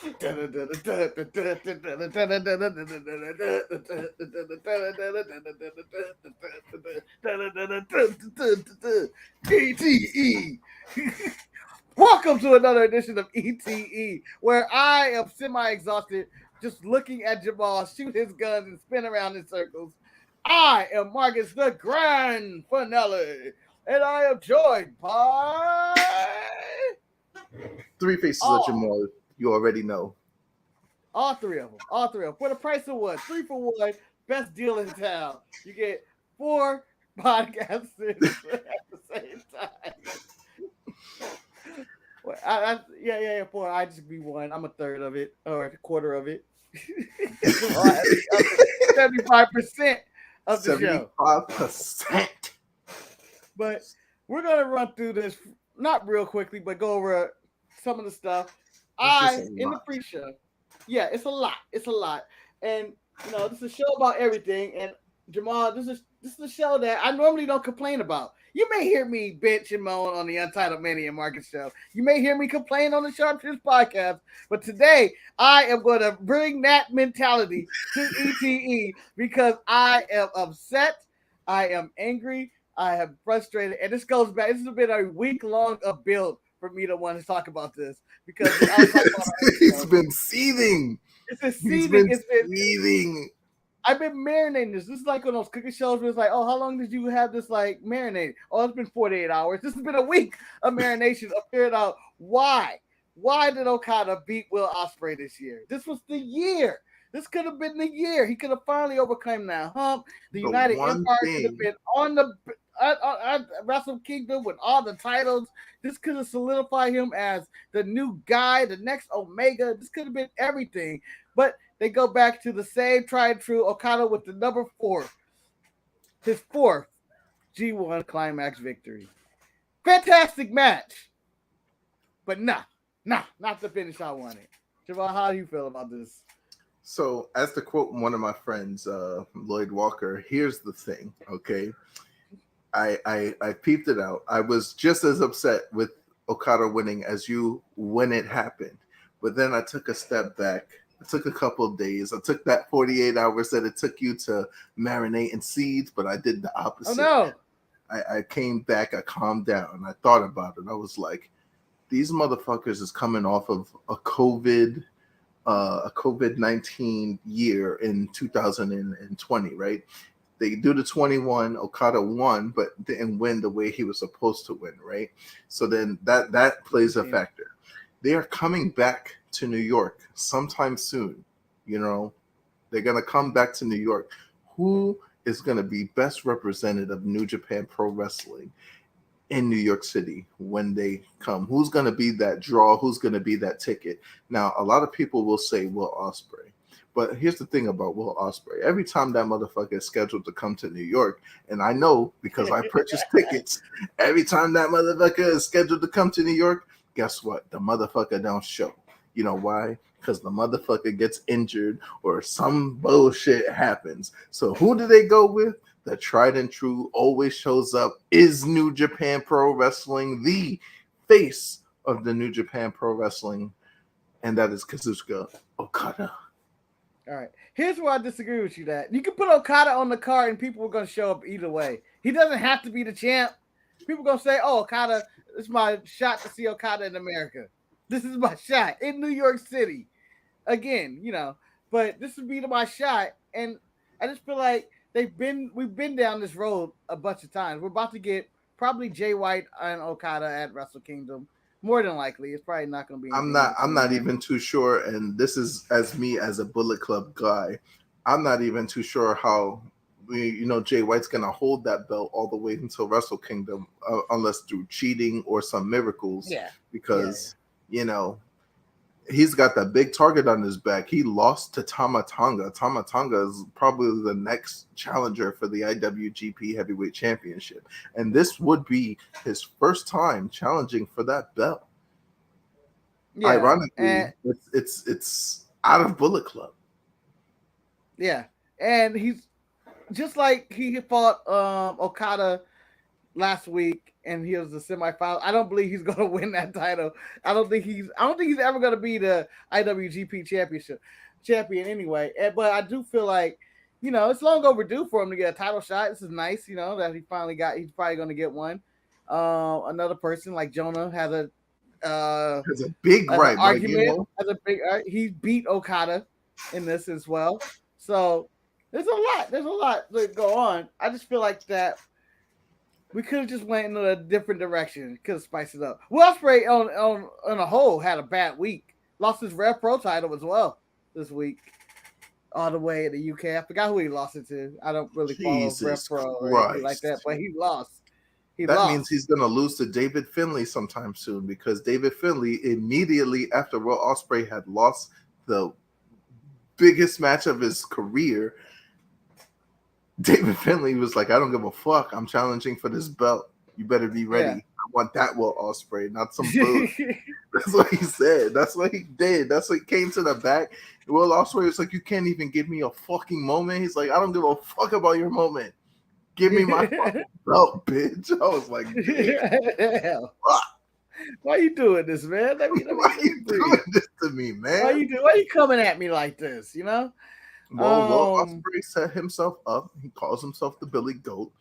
ETE. Welcome to another edition of ETE, where I am semi-exhausted just looking at Jemal shoot his guns and spin around in circles. I am Marcus the Grand Finale, and I am joined by Three faces of Jemal, you already know. all three of them. For the price of one, 3 for 1, best deal in town. You get 4 podcasters at the same time. Well, yeah, 4. I just be 1. I'm a third of it, or a quarter of it. 75% of the show. 75%. But we're gonna run through this not real quickly, but go over some of the stuff. In the pre-show. Yeah, it's a lot. And this is a show about everything. And Jemal, this is a show that I normally don't complain about. You may hear me bitch and moan on the Untitled Mania Market Show. You may hear me complain on the Sharpshooters podcast. But today, I am going to bring that mentality to ETE because I am upset. I am angry. I am frustrated. And this goes back. This has been a week-long of build for me to want to talk about this because I was talking about he's been seething. It's been seething. Seething. I've been marinating this. This is like one of those cooking shows where it's like, oh, how long did you have this like marinated? Oh, it's been 48 hours. This has been a week of marination of figuring out why. Why did Okada beat Will Ospreay this year? This was the year. This could have been the year. He could have finally overcome that hump. The United Empire could have been on the Wrestle Kingdom with all the titles. This could have solidified him as the new guy, the next Omega. This could have been everything. But they go back to the same tried and true Okada with the number 4. His 4th G1 Climax victory. Fantastic match. But not the finish I wanted. Jemal, how do you feel about this? So, as to quote one of my friends, Lloyd Walker, here's the thing, okay? I peeped it out. I was just as upset with Okada winning as you when it happened. But then I took a step back. I took a couple of days. I took that 48 hours that it took you to marinate in seeds, but I did the opposite. Oh, no. I came back. I calmed down. I thought about it. I was like, these motherfuckers is coming off of a COVID-19 year in 2020, right? They do the 21. Okada won, but didn't win the way he was supposed to win, right? So then that plays a factor. They are coming back to New York sometime soon. They're going to come back to New York. Who is going to be best representative of New Japan Pro Wrestling in New York City when they come? Who's going to be that draw? Who's going to be that ticket? Now, a lot of people will say Will Ospreay. But here's the thing about Will Ospreay. Every time that motherfucker is scheduled to come to New York, and I know because I purchased tickets, every time that motherfucker is scheduled to come to New York, guess what? The motherfucker don't show. You know why? Because the motherfucker gets injured or some bullshit happens. So who do they go with? The tried and true, always shows up, is New Japan Pro Wrestling, the face of the New Japan Pro Wrestling, and that is Kazuchika Okada. All right. Here's where I disagree with you that you can put Okada on the card and people are going to show up either way. He doesn't have to be the champ. People are going to say, oh, Okada, it's my shot to see Okada in America. This is my shot in New York City. Again, but this would be my shot. And I just feel like we've been down this road a bunch of times. We're about to get probably Jay White and Okada at Wrestle Kingdom. More than likely, it's probably not going to be. I'm not even too sure. And this is as me as a Bullet Club guy. I'm not even too sure how Jay White's going to hold that belt all the way until Wrestle Kingdom, unless through cheating or some miracles. Yeah. Because he's got that big target on his back. He lost to Tama Tonga. Tama Tonga is probably the next challenger for the IWGP Heavyweight Championship. And this would be his first time challenging for that belt. Yeah, ironically, it's out of Bullet Club. Yeah. And he's just like he fought Okada last week, and he was the semifinal. I don't believe he's going to win that title. I don't think he's ever going to be the IWGP champion anyway. But I do feel like, it's long overdue for him to get a title shot. This is nice, that he finally got. He's probably going to get one. Another person like Jonah has a big right argument. He beat Okada in this as well. So there's a lot to go on. I just feel like that we could have just went in a different direction. Could have spiced it up. Will Ospreay on a whole had a bad week. Lost his Rev Pro title as well this week. All the way in the UK. I forgot who he lost it to. I don't really follow Rev Pro or anything like that, but he lost. That means he's going to lose to David Finlay sometime soon, because David Finlay, immediately after Will Ospreay had lost the biggest match of his career, David Finlay was like, I don't give a fuck. I'm challenging for this belt. You better be ready. Yeah. I want that Will Ospreay, not some boo. That's what he said. That's what he did. That's what came to the back. Will Ospreay was like, you can't even give me a fucking moment. He's like, I don't give a fuck about your moment. Give me my fucking belt, bitch. I was like, damn. Why you doing this, man? Why you doing this to me, man? Why you coming at me like this, Well, Will Ospreay set himself up. He calls himself the Billy Goat.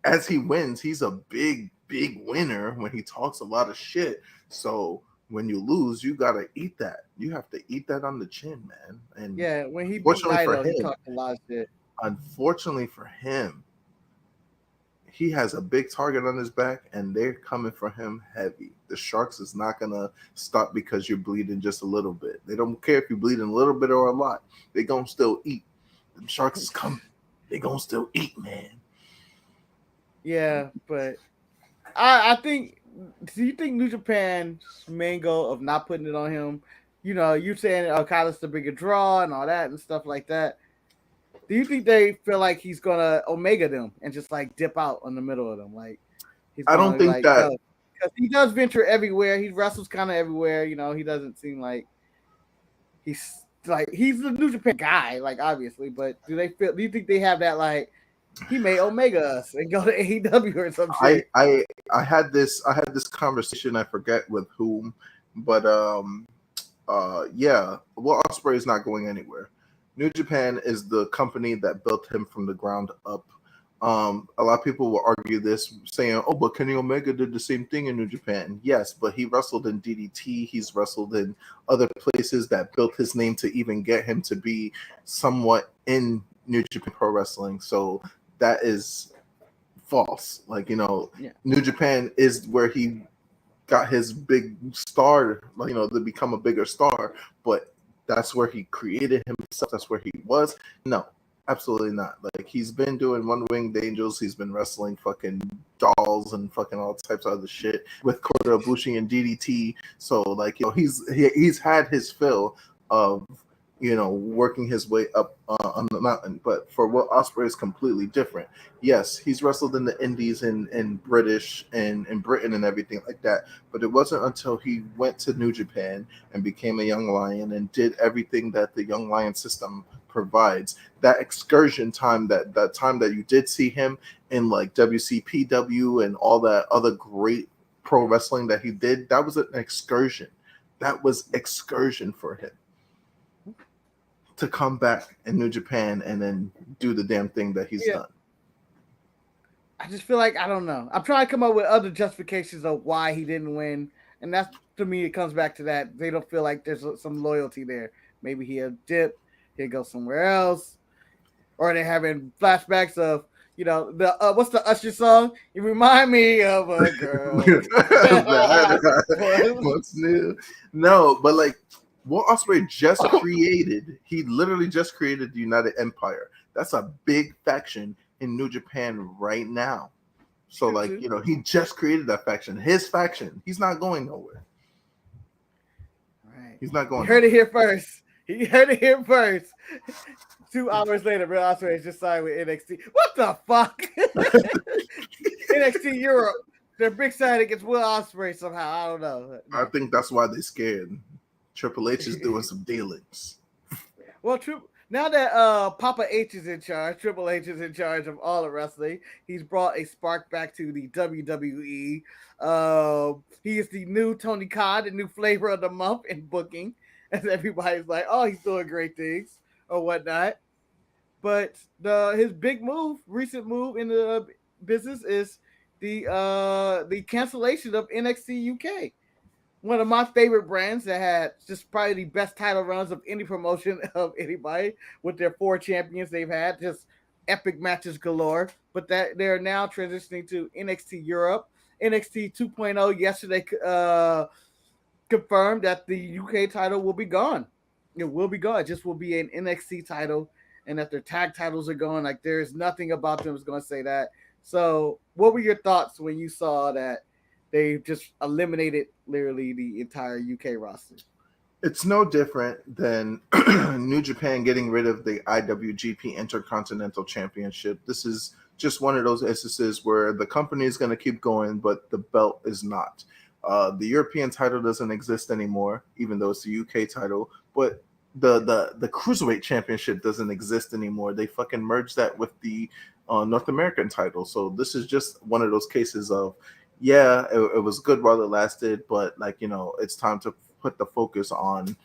As he wins, he's a big winner when he talks a lot of shit. So when you lose, you gotta eat that. You have to eat that on the chin, man. And yeah, when he beat Naito, he talked a lot of shit. Unfortunately for him, he has a big target on his back, and they're coming for him heavy. The Sharks is not gonna stop because you're bleeding just a little bit. They don't care if you're bleeding a little bit or a lot. They gonna still eat. The Sharks is coming. They gonna still eat, man. Yeah, but I think. Do you think New Japan's main goal of not putting it on him? You saying Okada's the bigger draw and all that and stuff like that. Do you think they feel like he's gonna Omega them and just like dip out in the middle of them? Like I don't think that, because he does venture everywhere. He wrestles kind of everywhere. He doesn't seem like he's the New Japan guy, like obviously. But do you think they have that like he may Omega us and go to AEW or some shit? I had this conversation. I forget with whom, but yeah, Will Ospreay is not going anywhere. New Japan is the company that built him from the ground up. A lot of people will argue this, saying, "Oh, but Kenny Omega did the same thing in New Japan." Yes, but he wrestled in DDT. He's wrestled in other places that built his name to even get him to be somewhat in New Japan Pro Wrestling. So that is false. Like, New Japan is where he got his big star, to become a bigger star, but that's where he created himself. That's where he was. No, absolutely not. Like, he's been doing One Winged Angels. He's been wrestling fucking dolls and fucking all types of other shit with Kota Ibushi and DDT. So, like, he's had his fill of, working his way up on the mountain. But for Will Ospreay is completely different. Yes, he's wrestled in the Indies and British and in Britain and everything like that. But it wasn't until he went to New Japan and became a Young Lion and did everything that the Young Lion system provides. That excursion time, that time that you did see him in like WCPW and all that other great pro wrestling that he did, that was an excursion. That was excursion for him. To come back in New Japan and then do the damn thing that he's done. I just feel like, I don't know. I'm trying to come up with other justifications of why he didn't win. And that's, to me, it comes back to that. They don't feel like there's some loyalty there. Maybe he'll dip, he'll go somewhere else. Or they're having flashbacks of, what's the Usher song? You remind me of a girl. What's new? No, but like, Will Ospreay he literally just created the United Empire. That's a big faction in New Japan right now. So, like, he just created that faction. His faction. He's not going nowhere. Right. He's not going. He heard it here first. 2 hours later, Will Ospreay just signed with NXT. What the fuck? NXT Europe. They're big signing against Will Ospreay somehow. I don't know. No. I think that's why they're scared. Triple H is doing some dealings. Well, Now that Papa H is in charge, Triple H is in charge of all of wrestling. He's brought a spark back to the WWE. He is the new Tony Khan, the new flavor of the month in booking, as everybody's like, "Oh, he's doing great things" or whatnot. But his big move, recent move in the business is the cancellation of NXT UK, one of my favorite brands that had just probably the best title runs of any promotion of anybody with their 4 champions they've had, just epic matches galore. But that they're now transitioning to NXT Europe. NXT 2.0 yesterday confirmed that the UK title will be gone. It will be gone. It just will be an NXT title, and that their tag titles are gone. Like there's nothing about them that's going to say that. So, what were your thoughts when you saw that they just eliminated literally the entire UK roster? It's no different than New Japan getting rid of the IWGP Intercontinental Championship. This is just one of those instances where the company is going to keep going, but the belt is not. The European title doesn't exist anymore, even though it's the UK title. But the Cruiserweight Championship doesn't exist anymore. They fucking merged that with the North American title. So this is just one of those cases of, yeah, it was good while it lasted, but like, it's time to put the focus on,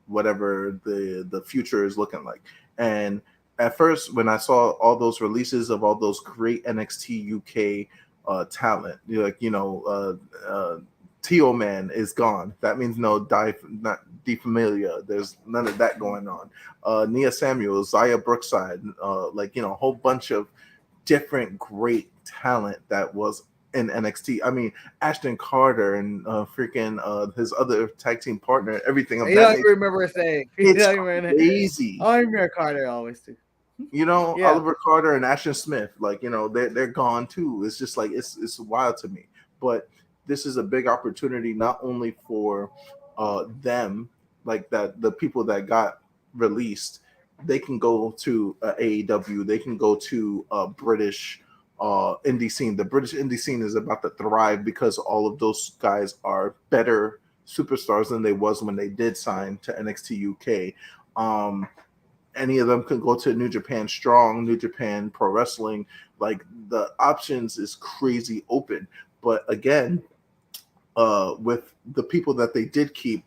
whatever the future is looking like. And at first, when I saw all those releases of all those great NXT UK talent, Tio Man is gone. That means not De Familia. There's none of that going on. Nia Samuels, Zaya Brookside, a whole bunch of different great talent that was in NXT. I mean, Ashton Carter and his other tag team partner, everything of You that. don't even remember saying. It's crazy. I remember Carter always too. Oliver Carter and Ashton Smith, they're gone too. It's just like it's wild to me. But this is a big opportunity not only for them, like that the people that got released, they can go to AEW, they can go to British indie scene. The British indie scene is about to thrive because all of those guys are better superstars than they was when they did sign to NXT UK. Any of them can go to New Japan Strong, New Japan Pro Wrestling. Like the options is crazy open. But again, with the people that they did keep,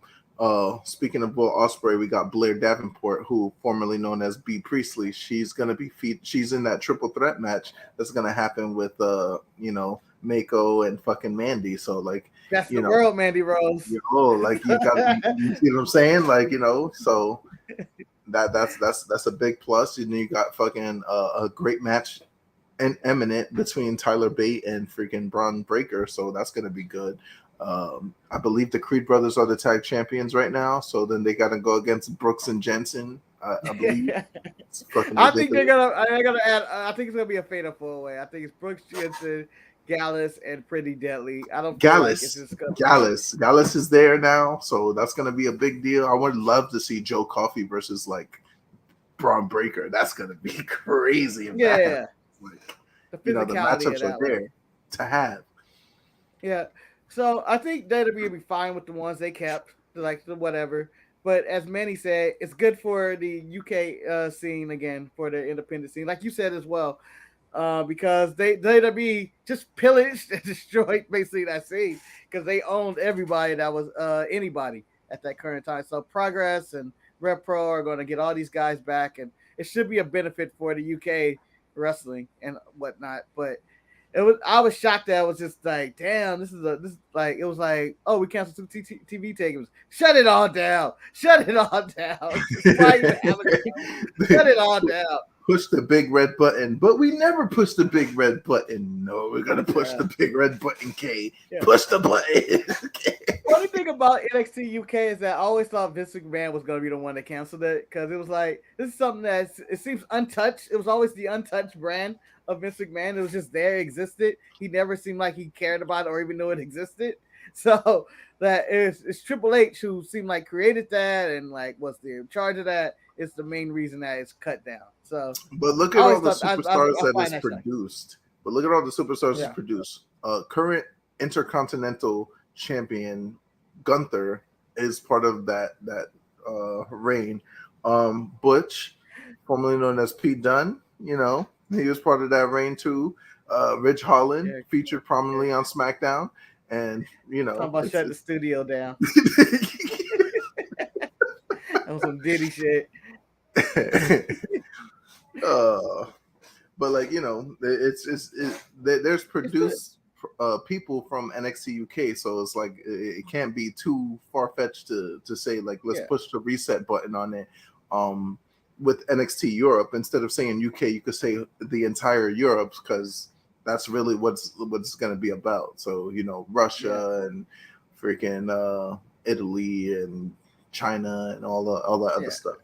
speaking of Will Ospreay, we got Blair Davenport, who formerly known as B Priestley. She's gonna be she's in that triple threat match that's gonna happen with Mako and fucking Mandy. So like that's the world, Mandy Rose. You got you see what I'm saying? So that's a big plus. And you got fucking a great match and imminent between Tyler Bate and freaking Braun Breaker. So that's gonna be good. I believe the Creed brothers are the tag champions right now, so then they got to go against Brooks and Jensen. I believe. I think they're gonna add. I think it's gonna be a fatal 4-way. I think it's Brooks, Jensen, Gallus, and Pretty Deadly. I don't. Gallus is there now, so that's gonna be a big deal. I would love to see Joe Coffey versus like Braun Breaker. That's gonna be crazy. Yeah, the matchups are there to have. Yeah. So I think WWE will be fine with the ones they kept, like the whatever. But as Manny said, it's good for the UK scene again, for the independent scene, like you said as well, because WWE just pillaged and destroyed basically that scene because they owned everybody that was anybody at that current time. So Progress and Rev Pro are going to get all these guys back, and it should be a benefit for the UK wrestling and whatnot. But I was shocked that I was just like, damn, this is like, it was like, oh, we canceled some TV takeovers. Shut it all down. Shut it all down. Shut it all down. Push the big red button, but we never push the big red button. No, we're gonna push the big red button. K. Yeah. Push the button. Funny thing about NXT UK is that I always thought Vince McMahon was gonna be the one that canceled it, because it was like, this is something that it seems untouched. It was always the untouched brand of Vince McMahon. It was just there, existed. He never seemed like he cared about it or even knew it existed. So that it's Triple H who seemed like created that and like was in charge of that. It's the main reason that it's cut down. So, but look at all the superstars that is produced. But look at all the superstars it's produced. Current Intercontinental Champion Gunther is part of that reign. Butch, formerly known as Pete Dunne, you know, he was part of that reign too. Rich Holland Yeah, featured prominently on SmackDown, and you talking know, about shutting the studio down. That was some Diddy shit. uh, but like you know, there's It's good. produced people from NXT UK, so it's like it can't be too far fetched to say like let's Yeah. push the reset button on it. With NXT Europe, instead of saying UK, you could say the entire Europe because that's really what's going to be about. So you know, Yeah. Russia and freaking Italy and China and all the other Yeah. stuff.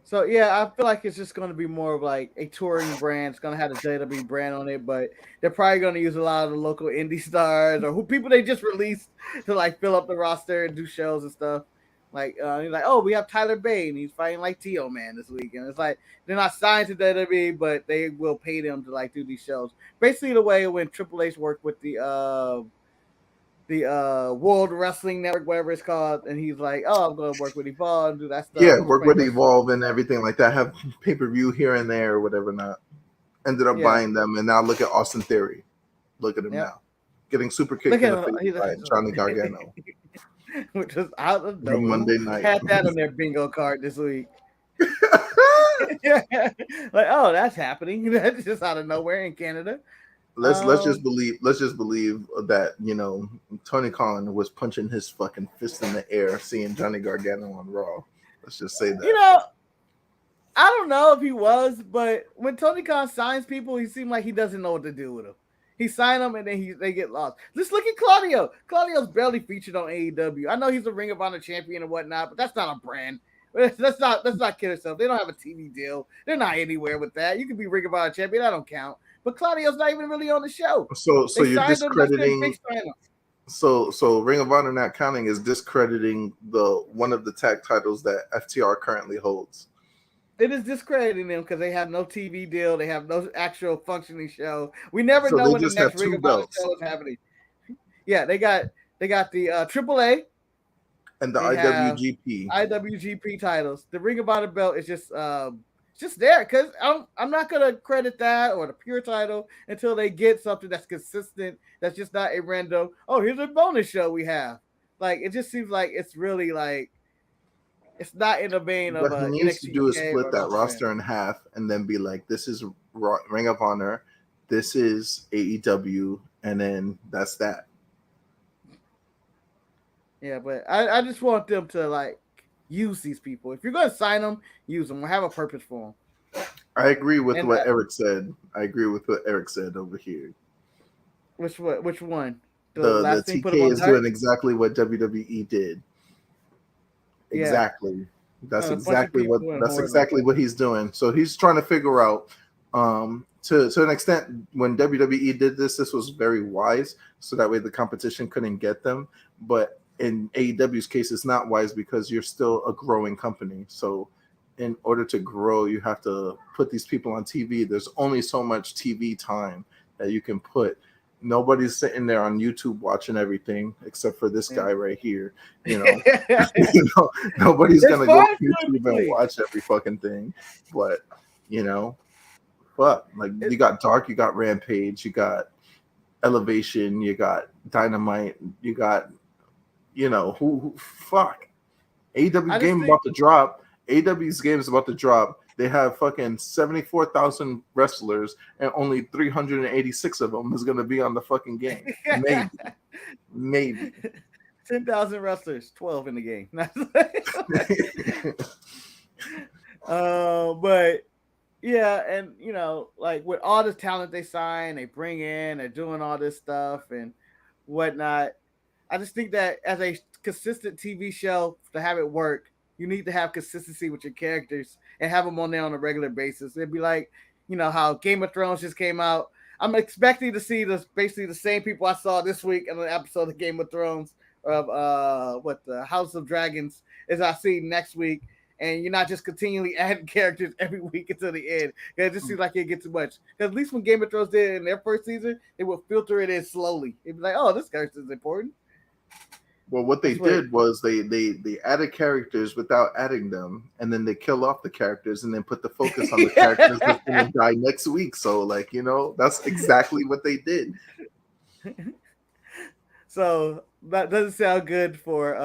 So yeah, I feel like it's just going to be more of like a touring brand. It's going to have the WWE brand on it, but they're probably going to use a lot of the local indie stars or who people they just released to like fill up the roster and do shows and stuff. Like he's like, oh, we have Tyler Bate and he's fighting like Tio Man this week, and it's like they're not signed to WWE, but they will pay them to like do these shows. Basically, the way when Triple H worked with the World Wrestling Network, whatever it's called, and he's like, "Oh, I'm gonna work with Evolve and do that stuff." Yeah, Which is work pretty with much, Evolve and everything like that. Have pay per view here and there or whatever. Not ended up yeah, buying them, and now look at Austin Theory. Look at him yeah. now, getting super Look kicked in at the him, face by Johnny Gargano which is out of from nowhere. Monday Who night. had that on their bingo card this week? Like, oh, that's happening. That's just out of nowhere in Canada. Let's just believe that you know Tony Khan was punching his fucking fist in the air seeing Johnny Gargano on Raw. Let's just say You that. know, I don't know if he was, but when Tony Khan signs people, he seemed like he doesn't know what to do with them. He signed them and then they get lost. Let's look at Claudio. Claudio's barely featured on AEW. I know he's a Ring of Honor champion and whatnot, but that's not a brand. Let's not kid ourselves. They don't have a TV deal. They're not anywhere with that. You can be Ring of Honor champion. That don't count. But Claudio's not even really on the show. So They you're signed him. They couldn't discrediting. fix him. So Ring of Honor not counting is discrediting the one of the tag titles that FTR currently holds. It is discrediting them because they have no TV deal. They have no actual functioning show. We never So know they when the just have next Ring two of Honor belts show is happening. Yeah, they got the AAA. and the They have IWGP. IWGP titles. The Ring of Honor belt is just there because I'm not gonna credit that or the pure title until they get something that's consistent. That's just not a random. Oh, here's a bonus show we have. Like it just seems like it's really like it's not in the vein of What he needs to NXT do is UK split or that those brands. roster in half and then be like, this is Ring of Honor, this is AEW, and then that's that. Yeah, but I just want them to like use these people. If you're gonna sign them, use them or have a purpose for them. I agree with And what Eric said. I agree with what Eric said over here. which one? The The last thing put them TK on is dark? doing exactly what WWE did. Yeah. Exactly. That's A bunch of people in exactly what he's doing. So he's trying to figure out to an extent when WWE did this was very wise. So that way the competition couldn't get them. But in AEW's case, it's not wise because you're still a growing company. So in order to grow, you have to put these people on TV. There's only so much TV time that you can put. Nobody's sitting there on YouTube watching everything except for this guy right here. You know, nobody's gonna go on YouTube and watch every fucking thing. But you know, fuck, like you got Dark, you got Rampage, you got Elevation, you got Dynamite, you got who fuck. AEW game about to drop. AEW's game is about to drop. They have fucking 74,000 wrestlers, and only 386 of them is going to be on the fucking game. Maybe. 10,000 wrestlers, 12 in the game. But yeah, and like with all the talent they sign, they bring in, they're doing all this stuff and whatnot. I just think that as a consistent TV show to have it work, you need to have consistency with your characters and have them on there on a regular basis. It'd be like, how Game of Thrones just came out. I'm expecting to see basically the same people I saw this week in an episode of Game of Thrones of the House of Dragons as I see next week. And you're not just continually adding characters every week until the end. It just seems like it gets too much. Because at least when Game of Thrones did in their first season, they would filter it in slowly. It'd be like, oh, this character is important. Well, what they did was they added characters without adding them, and then they kill off the characters and then put the focus on the characters that's going to die next week. So, like, that's exactly what they did. So that doesn't sound good for.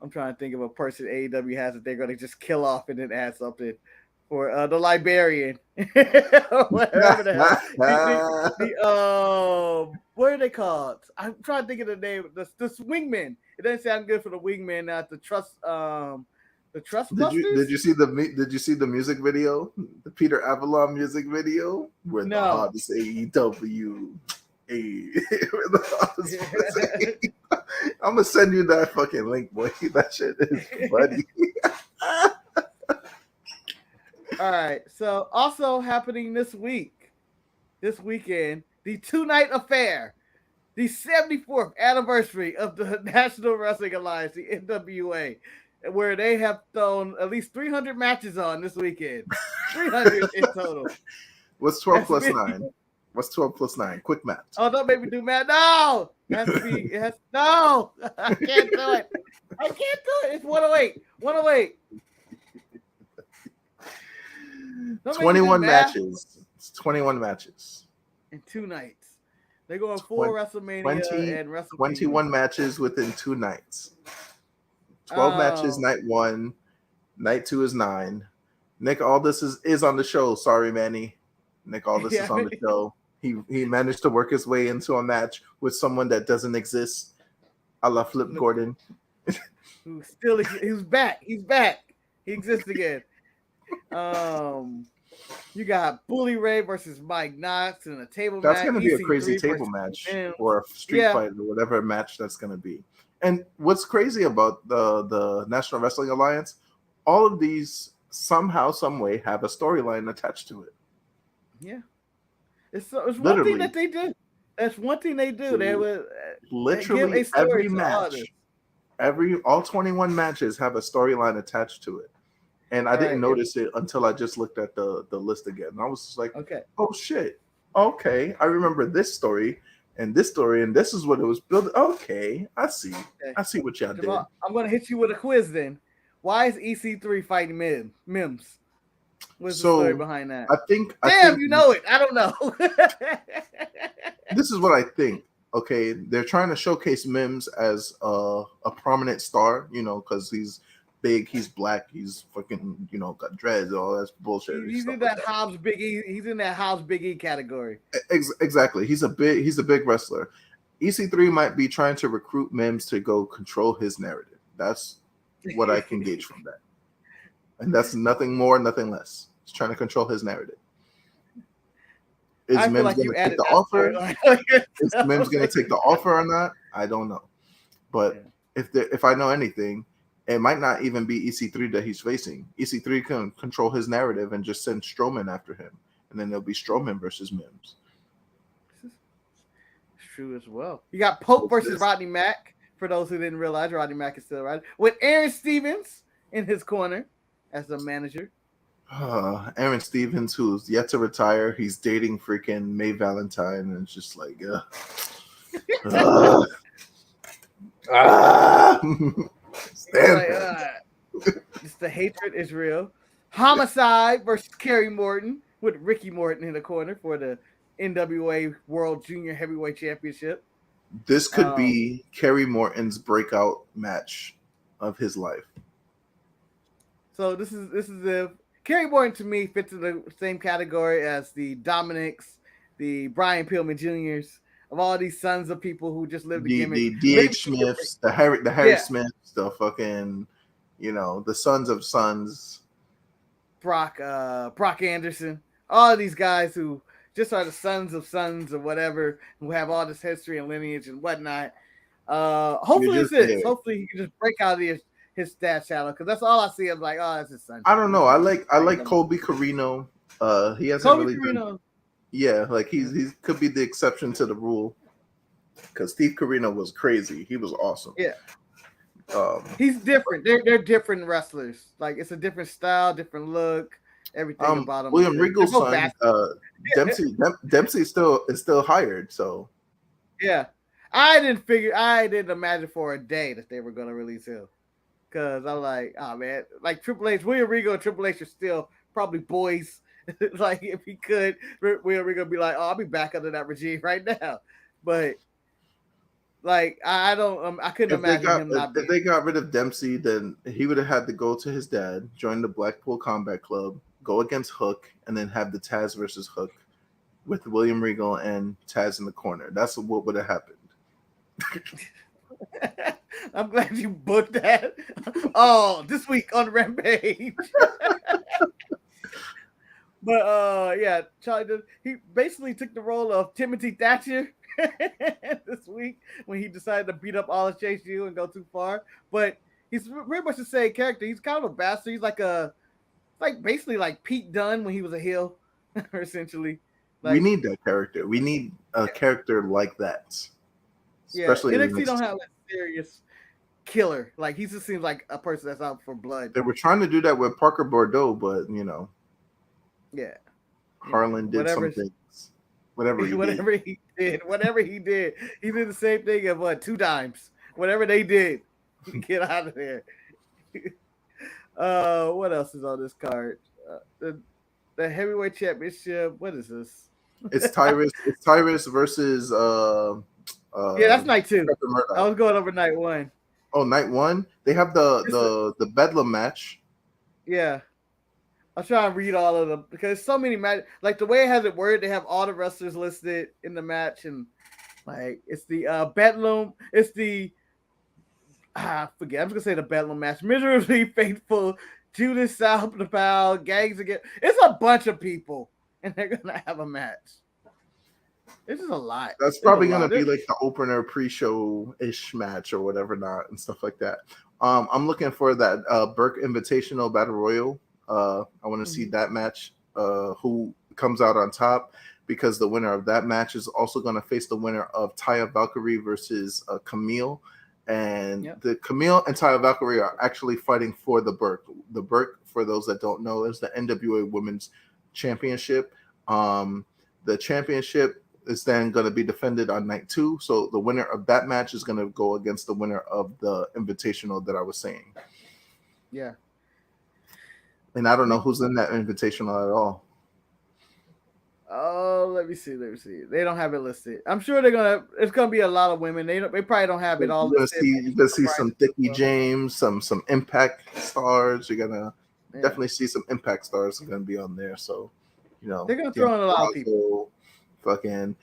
I'm trying to think of a person AEW has that they're going to just kill off and then add something for the Liberian, whatever the hell. What are they called? I'm trying to think of the name. The Wingman. It doesn't sound good for the Wingman. Not the Trust. The Trust. Did you see the music video? The Peter Avalon music video where the hottest AEW. I'm gonna send you that fucking link, boy. That shit is funny. All right. So also happening this weekend, the 2-night affair, the 74th anniversary of the National Wrestling Alliance, the N.W.A, where they have thrown at least 300 matches on this weekend. 300 in total. What's 12 plus 9? What's 12 plus 9? Quick math. Oh, don't make me do math. No! It has to be. No! I can't do it. It's 108. 108. 21 matches. It's 21 matches. In 2 nights. They're going full WrestleMania and WrestleMania. 21 matches within 2 nights. 12 matches night 1. Night 2 is 9. Nick Aldis is on the show. Sorry, Manny. Nick Aldis is on the show. He managed to work his way into a match with someone that doesn't exist, a la Flip Gordon. He's back. He's back. He exists again. You got Bully Ray versus Mike Knox in a table match. That's going to be a crazy table match or a street fight or whatever match that's going to be. And what's crazy about the National Wrestling Alliance, all of these somehow, some way have a storyline attached to it. Yeah. It's one thing that they do. That's one thing they do. They would literally every match, all 21 matches have a storyline attached to it. And I didn't notice it until I just looked at the list again. And I was just like, okay, oh shit. Okay. I remember this story, and this is what it was built. Okay, I see. Okay. I see what y'all did. I'm gonna hit you with a quiz then. Why is EC3 fighting Mims? What's the story behind that? I think you know it. I don't know. This is what I think. Okay, they're trying to showcase Mims as a prominent star, because he's big, he's black, he's fucking, got dreads, all that bullshit. He's in that Hobbs Big E. He's in that Hobbs Big E category. Exactly. He's a big wrestler. EC3 might be trying to recruit Mims to go control his narrative. That's what I can gauge from that. And that's nothing more, nothing less. He's trying to control his narrative. Is Mims going to take the offer? Is Mims going to take the offer or not? I don't know. But if I know anything, it might not even be EC3 that he's facing. EC3 can control his narrative and just send Strowman after him. And then there'll be Strowman versus Mims. It's true as well. You got Pope versus Rodney Mack. For those who didn't realize, Rodney Mack is still right. With Aaron Stevens in his corner as the manager. Aaron Stevens, who's yet to retire. He's dating freaking May Valentine. And it's just like, Just the hatred is real. Homicide versus Kerry Morton with Ricky Morton in the corner for the NWA World Junior Heavyweight Championship. This could be Kerry Morton's breakout match of his life. So this is the Kerry Morton to me fits in the same category as the Dominics, the Brian Pillman Juniors, of all these sons of people who just live the gimmick. The D.H. Smiths, the Harry Smiths, the fucking, the sons of sons. Brock Anderson, all of these guys who just are the sons of sons or whatever, who have all this history and lineage and whatnot. Hopefully Hopefully he can just break out of his stat channel, because that's all I see. I'm like, oh, that's his son. I don't know. I like Colby Carino. He hasn't really done. Yeah, like he could be the exception to the rule, because Steve Carino was crazy. He was awesome. Yeah. He's different. They're different wrestlers. Like, it's a different style, different look, everything about him. William Regal's son, Dempsey is still hired. So yeah, I didn't imagine for a day that they were gonna release him. Cause I'm like, oh man, like Triple H, William Regal and Triple H are still probably boys. Like if he could, William Regal would be like, oh, I'll be back under that regime right now. But like I don't, I couldn't imagine him not being. If they got rid of Dempsey, then he would have had to go to his dad, join the Blackpool Combat Club, go against Hook, and then have the Taz versus Hook with William Regal and Taz in the corner. That's what would have happened. I'm glad you booked that. Oh, this week on Rampage. But yeah, Charlie, he basically took the role of Timothy Thatcher this week when he decided to beat up Aldis JCU and go too far. But he's very much the same character. He's kind of a bastard. He's like basically like Pete Dunne when he was a heel, essentially. Like, we need that character. We need a character like that. Especially NXT don't have a serious killer. Like he just seems like a person that's out for blood. They were trying to do that with Parker Bordeaux, but yeah, Harlan did some things. Whatever he did, he did the same thing of 2 times. Whatever they did, get out of there. What else is on this card? The heavyweight championship. What is this? It's Tyrus. It's Tyrus versus yeah, that's night 2. I was going over night 1. Oh, night 1. They have the Bedlam match. Yeah. I'll try and read all of them because so many matches. Like the way it has it worded, they have all the wrestlers listed in the match, and like it's the Bedlam. It's the forget. I'm just gonna say the Bedlam match. Miserably Faithful, Judas Salpapal, Gangs Again. It's a bunch of people, and they're gonna have a match. This is a lot. That's probably gonna be like the opener pre-show ish match or whatever, not and stuff like that. I'm looking for that Burke Invitational Battle Royal. I want to see that match. Who comes out on top? Because the winner of that match is also going to face the winner of Taya Valkyrie versus Camille. And the Camille and Taya Valkyrie are actually fighting for the Burke. The Burke, for those that don't know, is the N.W.A. Women's Championship. The championship is then going to be defended on night 2. So the winner of that match is going to go against the winner of the Invitational that I was saying. Yeah. And I don't know who's in that Invitational at all. Oh, let me see. They don't have it listed. I'm sure it's gonna be a lot of women. They probably don't have it all listed. You're gonna see some Dickie James, some Impact stars. You're gonna definitely see some Impact stars are gonna be on there. So, they're gonna throw in a lot of people. Fuck it.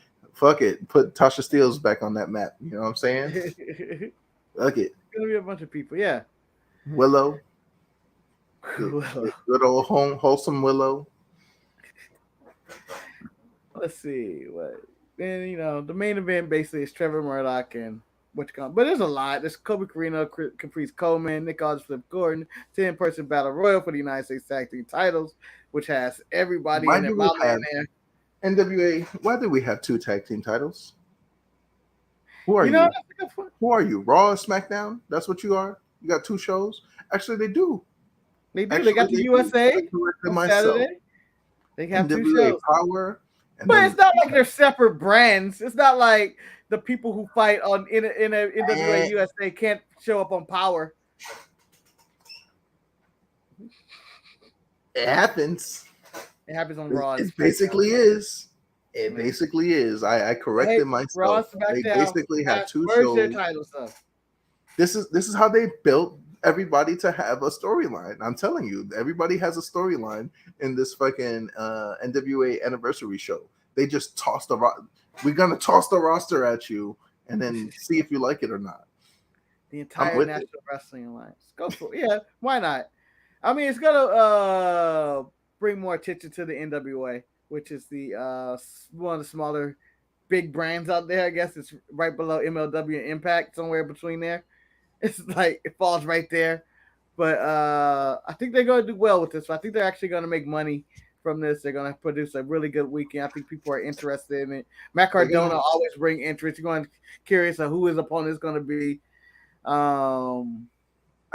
Put Tasha Steelz back on that map. You know what I'm saying? Fuck it. It's gonna be a bunch of people. Yeah. Willow. Good old wholesome Willow. Let's see what. And the main event basically is Trevor Murdoch and but there's a lot. There's Kobe Carino, Caprice Coleman, Nick Aldis, Flip Gordon, 10-person battle royal for the United States Tag Team titles, which has everybody in there. NWA. Why do we have 2 tag team titles? Who are you? Who are you? Raw or SmackDown? That's what you are. You got 2 shows. Actually, they do. They got the USA on Saturday. They have NWA 2 shows. Power, but it's not like they're separate brands. It's not like the people who fight on in NWA USA can't show up on Power. It happens. It happens on Raw. It basically is. It basically is. I corrected myself. They basically have 2 shows. Their title stuff. This is how they built everybody to have a storyline. I'm telling you, everybody has a storyline in this fucking NWA anniversary show. They just tossed we're gonna toss the roster at you and then see if you like it or not. The entire National Wrestling Alliance. Go for it. Yeah, why not? I mean, it's gonna bring more attention to the NWA, which is the one of the smaller big brands out there. I guess it's right below MLW and Impact, somewhere between there. It's like it falls right there. But I think they're going to do well with this. I think they're actually going to make money from this. They're going to produce a really good weekend. I think people are interested in it. Matt Cardona always bring interest. You're going curious of who his opponent is going to be. I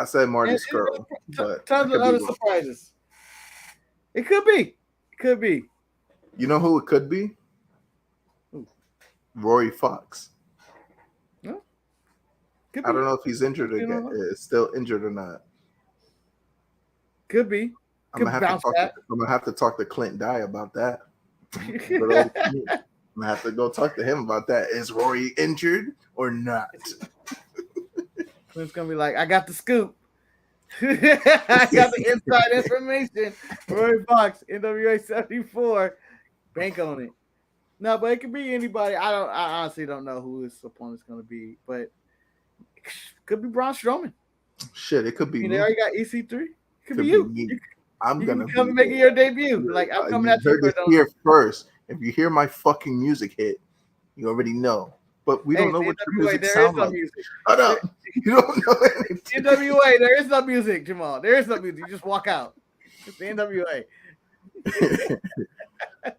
said Marty Scurll, but tons of other surprises. It could be. It could be. You know who it could be? Rory Fox. Could I be. don't know if he's injured You again. know, Is still injured or not. could be. I'm gonna Could have to bounce talk. back. I'm gonna have to talk to Clint Dye about that. Good old Clint. I'm gonna have to go talk to him about that. Is Rory injured or not? Clint's gonna be like, I got the scoop. I got the inside information. Roy Fox, N.W.A 74. Bank on it. No, but it could be anybody. I honestly don't know who his opponent's gonna be, but could be Braun Strowman. Shit, it could be They me. already got EC3. Could be Be you. me. I'm You gonna can come be and making there. your debut. Like I'm coming You at you heard for it here first. If you hear my fucking music hit, you already know. But we don't know what your music sounds like. Music. Shut up. You don't know anything. N.W.A, there is no music, Jamal. There is no music. You just walk out. It's the N.W.A.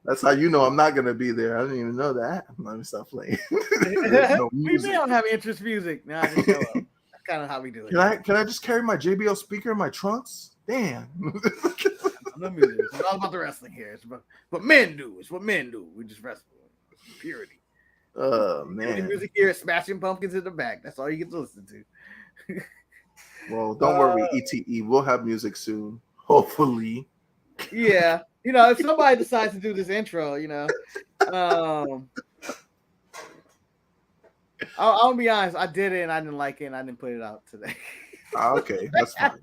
That's how you know I'm not gonna be there. I didn't even know that. Let me stop playing. No We don't have interest music. Nah, just show up. That's kind of how we do it. Can I just carry my JBL speaker in my trunks? Damn. No music. It's all about the wrestling here. It's about what men do. It's what men do. We just wrestle. Purity. Man. Music here is Smashing Pumpkins in the back. That's all you get to listen to. Well, don't worry, ETE. We'll have music soon. Hopefully. Yeah. If somebody decides to do this intro, I'll be honest. I did it and I didn't like it and I didn't put it out today. Okay, that's fine.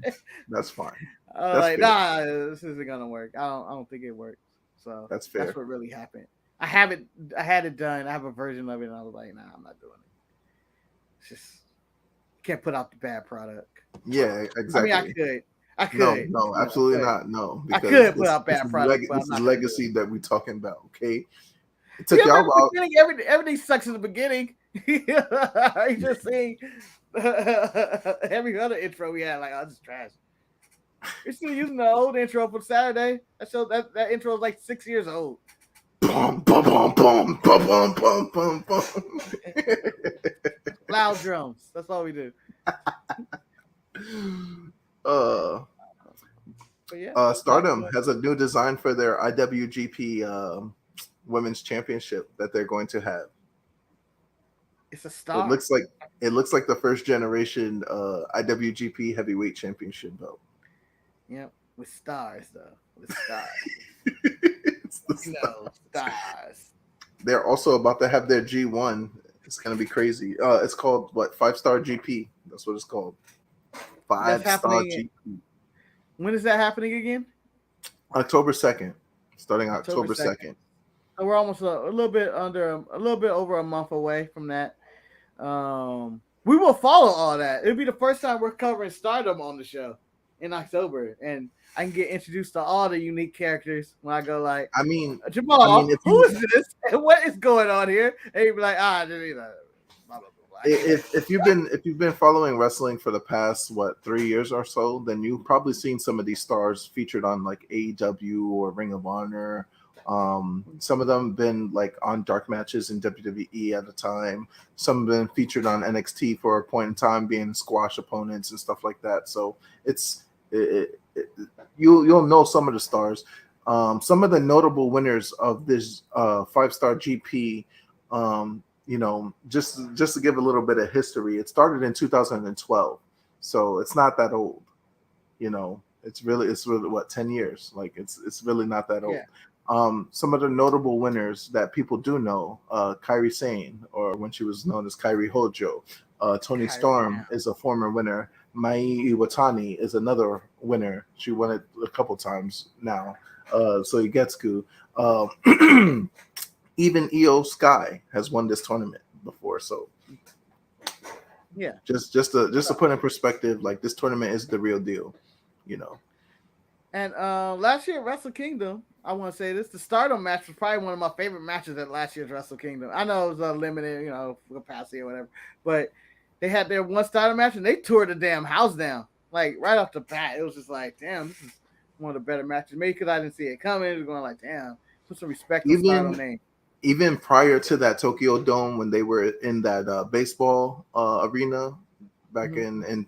That's fine. Nah, this isn't gonna work. I don't think it works. So that's fair. That's what really happened. I had it done. I have a version of it, and I was like, nah, I'm not doing it. It's just can't put out the bad product. Yeah, exactly. I mean, I could. No, absolutely not. No, I could put out bad product. This is legacy that we're talking about. Okay, it took y'all out. Everything sucks in the beginning. You just saying every other intro we had, like, oh, this is trash. We're still using the old intro from Saturday. That intro is like 6 years old. Boom, boom, boom, boom, boom, boom, boom, boom. Loud drums. That's all we do. Stardom has a new design for their IWGP Women's Championship that they're going to have. It's a star. It looks like the first generation IWGP Heavyweight Championship belt. Yep, with stars though. With stars. Stars. They're also about to have their G1. It's gonna be crazy. It's called what? 5-star GP. That's what it's called. 5-star GP. When is that happening again? October 2nd. Starting October 2nd. So we're almost a little bit over a month away from that. We will follow all that. It'll be the first time we're covering Stardom on the show in October, and I can get introduced to all the unique characters when I go like, Jemal, who is this? And what is going on here? And you'd be like, if you've been following wrestling for the past 3 years or so, then you've probably seen some of these stars featured on like AEW or Ring of Honor. Some of them been like on dark matches in WWE at the time. Some have been featured on NXT for a point in time, being squash opponents and stuff like that. So you'll know some of the stars. Some of the notable winners of this 5-star GP. Just to give a little bit of history, it started in 2012, so it's not that old. It's really what, 10 years? Like it's really not that old. Yeah. Some of the notable winners that people do know, Kairi Sane, or when she was known as Kairi Hojo, Toni Storm is a former winner. Mai Iwatani is another winner. She won it a couple times now. So Igetsuku. Even Io Sky has won this tournament before. So yeah, just to put in perspective, like this tournament is the real deal, And last year at Wrestle Kingdom, I want to say this: the Stardom match was probably one of my favorite matches at last year's Wrestle Kingdom. I know it was limited, capacity or whatever, but they had their one Stardom match and they tore the damn house down. Like right off the bat, it was just like, damn, this is one of the better matches. Maybe because I didn't see it coming, it was going like, damn, put some respect on Stardom name. Even prior to that Tokyo Dome, when they were in that baseball arena back in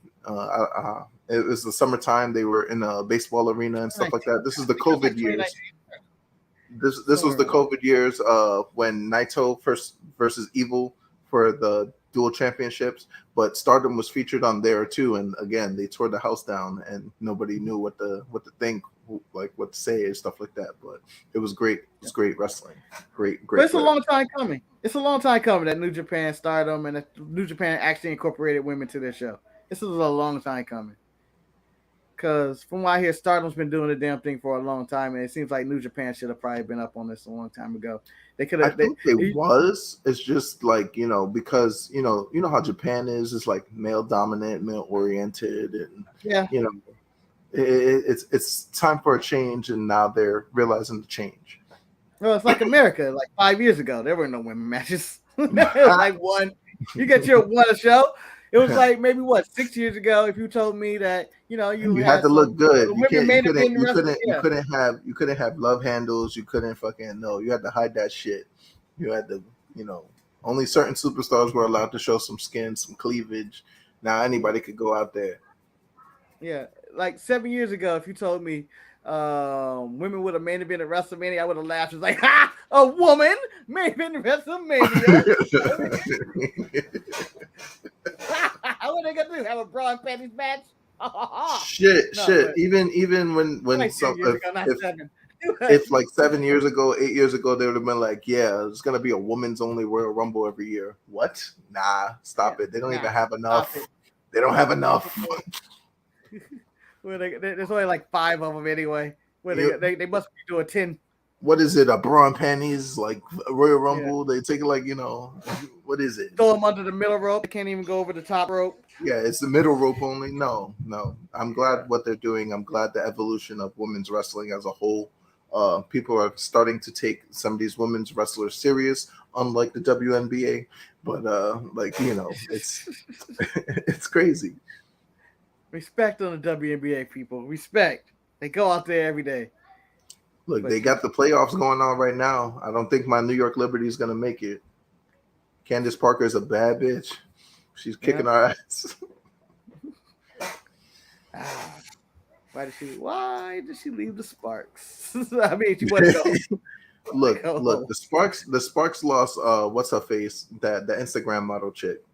it was the summertime, they were in a baseball arena and stuff like that. This is the COVID years. This was the COVID years when Naito first versus Evil for the dual championships, but Stardom was featured on there too. And again, they tore the house down, and nobody knew what to think, like what to say and stuff like that. But it was great. It's great wrestling. Great. But it's a long time coming. It's a long time coming that New Japan Stardom and that New Japan actually incorporated women to their show. This is a long time coming. Because from what I hear, Stardom's been doing the damn thing for a long time, and it seems like New Japan should have probably been up on this a long time ago. They could have. I think it was. It's just like, because you know how Japan is. It's like male dominant, male oriented, and it's time for a change, and now they're realizing the change. Well, it's like America. Like 5 years ago, there were no women matches. It was like one. You get your one show. It was like maybe 6 years ago. If you told me that you had to look good, you couldn't have love handles. You couldn't you had to hide that shit. You had to only certain superstars were allowed to show some skin, some cleavage. Now anybody could go out there. Yeah, like 7 years ago, if you told me women would have main evented at WrestleMania, I would have laughed. It's like, ha, a woman main evented WrestleMania. What are they gonna do? Have a bra and panties match? Shit. Even when like some if like 7 years ago, 8 years ago, they would have been like, yeah, it's gonna be a women's only Royal Rumble every year. What? Nah, stop it. They don't even have enough. They don't have enough. Well, there's only like 5 of them anyway. They must be doing 10. What is it? A bra and panties like Royal Rumble? They take it like what is it? Throw them under the middle rope. They can't even go over the top rope. Yeah, it's the middle rope only. No. I'm glad what they're doing. I'm glad the evolution of women's wrestling as a whole. People are starting to take some of these women's wrestlers serious, unlike the WNBA. But it's it's crazy. Respect on the WNBA people. Respect. They go out there every day. Look, they got the playoffs going on right now. I don't think my New York Liberty is going to make it. Candace Parker is a bad bitch. She's kicking our ass. Why did she leave the Sparks? I mean, she wasn't going. Look, the Sparks lost what's her face? The Instagram model chick.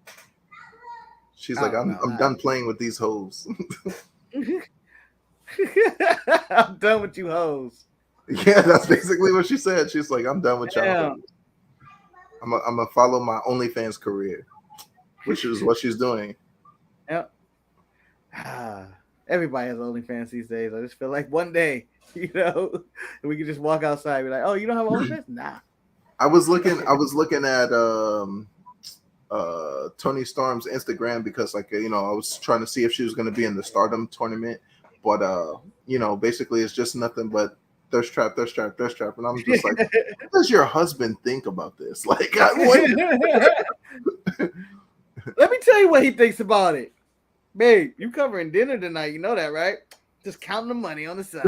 She's like, I'm done playing with these hoes. I'm done with you hoes. Yeah, that's basically what she said. She's like, I'm done with y'all. I'm gonna follow my OnlyFans career, which is what she's doing. Yep. Everybody has OnlyFans these days. I just feel like one day, we can just walk outside and be like, oh, you don't have OnlyFans? Nah. I was looking at Tony Storm's Instagram because I was trying to see if she was gonna be in the Stardom tournament, but basically it's just nothing but thirst trap, and I'm just like, what does your husband think about this? Like, what? Let me tell you what he thinks about it. Babe, you covering dinner tonight, you know that, right? Just counting the money on the side.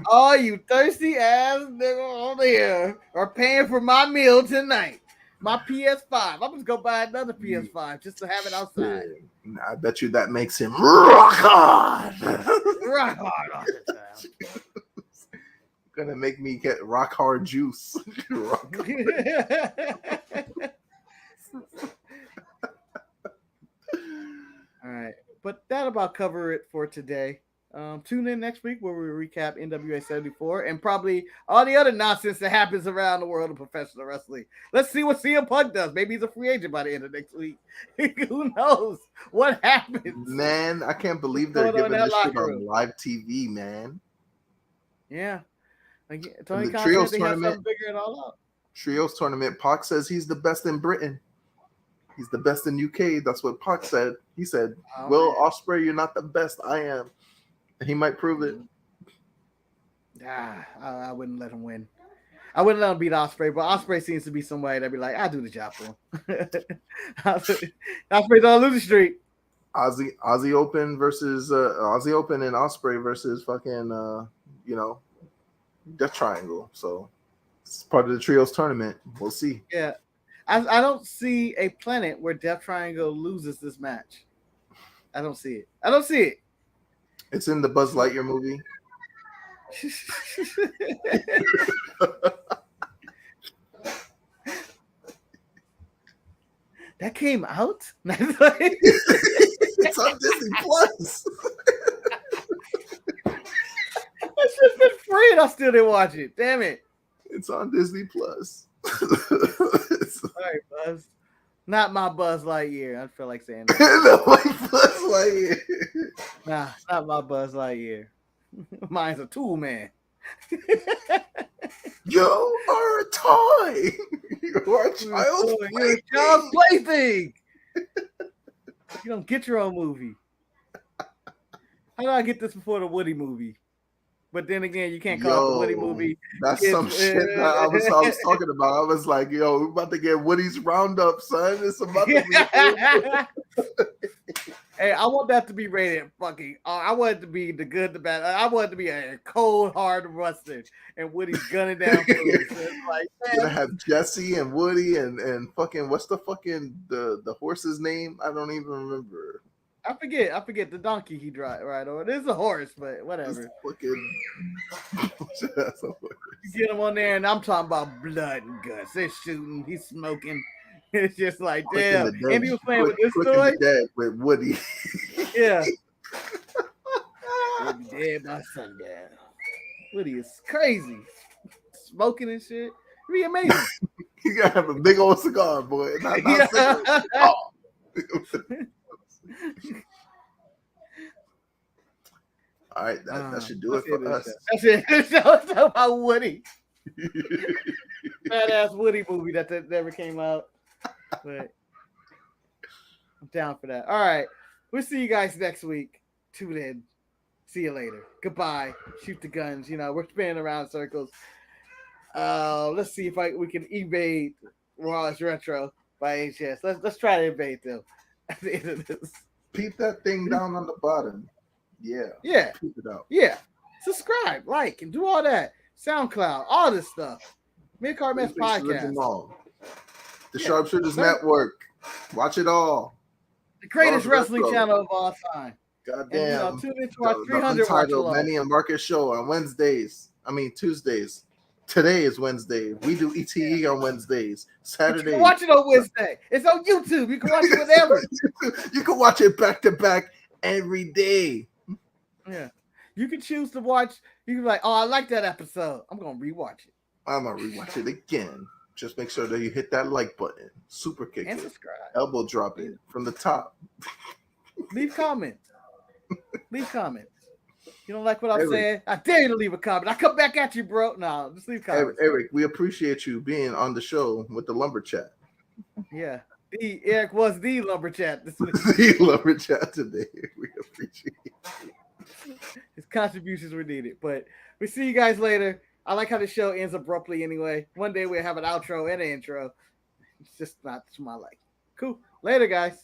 Oh, you thirsty ass nigga on here are paying for my meal tonight. My PS5. I'm just gonna buy another PS5 just to have it outside. I bet you that makes him rock hard. Rock hard all the time. Gonna make me get rock hard juice. Rock hard. All right, but that about cover it for today. Tune in next week where we recap NWA 74 and probably all the other nonsense that happens around the world of professional wrestling. Let's see what CM Punk does. Maybe he's a free agent by the end of next week. Who knows what happens? Man, I can't believe they're giving this shit on live TV, man. Yeah. Tony the Khan trios said they have tournament, something figure it all out. Trios tournament, Pac says he's the best in Britain. He's the best in UK. That's what Pac said. He said, Will Ospreay, you're not the best. I am. He might prove it. I wouldn't let him win. I wouldn't let him beat Ospreay, but Ospreay seems to be somebody that'd be like, I'll do the job for him. Ospreay's on losing streak. Aussie Open versus Aussie Open and Ospreay versus fucking Death Triangle. So it's part of the trios tournament. We'll see. Yeah. I don't see a planet where Death Triangle loses this match. I don't see it. It's in the Buzz Lightyear movie. That came out? It's on Disney Plus. It's just been free and I still didn't watch it. Damn it. It's on Disney Plus. All right, Buzz. Not my Buzz Lightyear. I feel like saying that. No, my Buzz Lightyear. Nah, not my Buzz Lightyear. Mine's a tool man. You are a toy. You are a child's You're a child's plaything. You don't get your own movie. How did I get this before the Woody movie? But then again, you can't call it the Woody movie. That's some shit that I was talking about. I was like, yo, we're about to get Woody's Roundup, son. It's about to be. Hey, I want that to be rated fucking. I want it to be the good, the bad. I want it to be a cold, hard mustard, and Woody's gunning down food. So it's like, you're gonna have Jesse and Woody and fucking what's the fucking the horse's name? I don't even remember. I forget the donkey he drive right or it is a horse, but whatever. Fucking you get him on there, and I'm talking about blood and guts. They're shooting, he's smoking. It's just like damn. And he was playing with this toy with Woody. Yeah. He'll be dead by sundown. Woody is crazy, smoking and shit. It'd be amazing. You gotta have a big old cigar, boy. Not All right, that should do it for us. That's it. It's about Woody. Badass Woody movie that never came out. But I'm down for that. All right. We'll see you guys next week. Tune in. See you later. Goodbye. Shoot the guns. You know, we're spinning around circles. Let's see if we can evade Raw's Retro by HS. Let's try to evade them at the end of this. Peep that thing down on the bottom. Yeah. Yeah. Peep it out. Yeah. Subscribe, like, and do all that. SoundCloud, all this stuff. Mid-Card Podcast. The Sharpshooters Network. Watch it all. The greatest wrestling channel of all time. Goddamn. Tune into our 300 Untitled Manny and Marcus show on Tuesdays. Today is Wednesday. We do ETE on Wednesdays. Saturday. You can watch it on Wednesday. It's on YouTube. You can watch it whenever. You can watch it back to back every day. Yeah. You can choose to watch. You can be like, oh, I like that episode. I'm going to rewatch it. I'm going to rewatch it again. Just make sure that you hit that like button. Super kick and it. Subscribe. Elbow drop it from the top. Leave comments. You don't like what I'm saying? I dare you to leave a comment. I come back at you, bro. No, just leave comments. Eric, we appreciate you being on the show with the LumberChat. Yeah. Eric was the LumberChat this week. The LumberChat today. We appreciate it. His contributions were needed. But we see you guys later. I like how the show ends abruptly anyway. One day we'll have an outro and an intro. It's just not to my liking. Cool. Later, guys.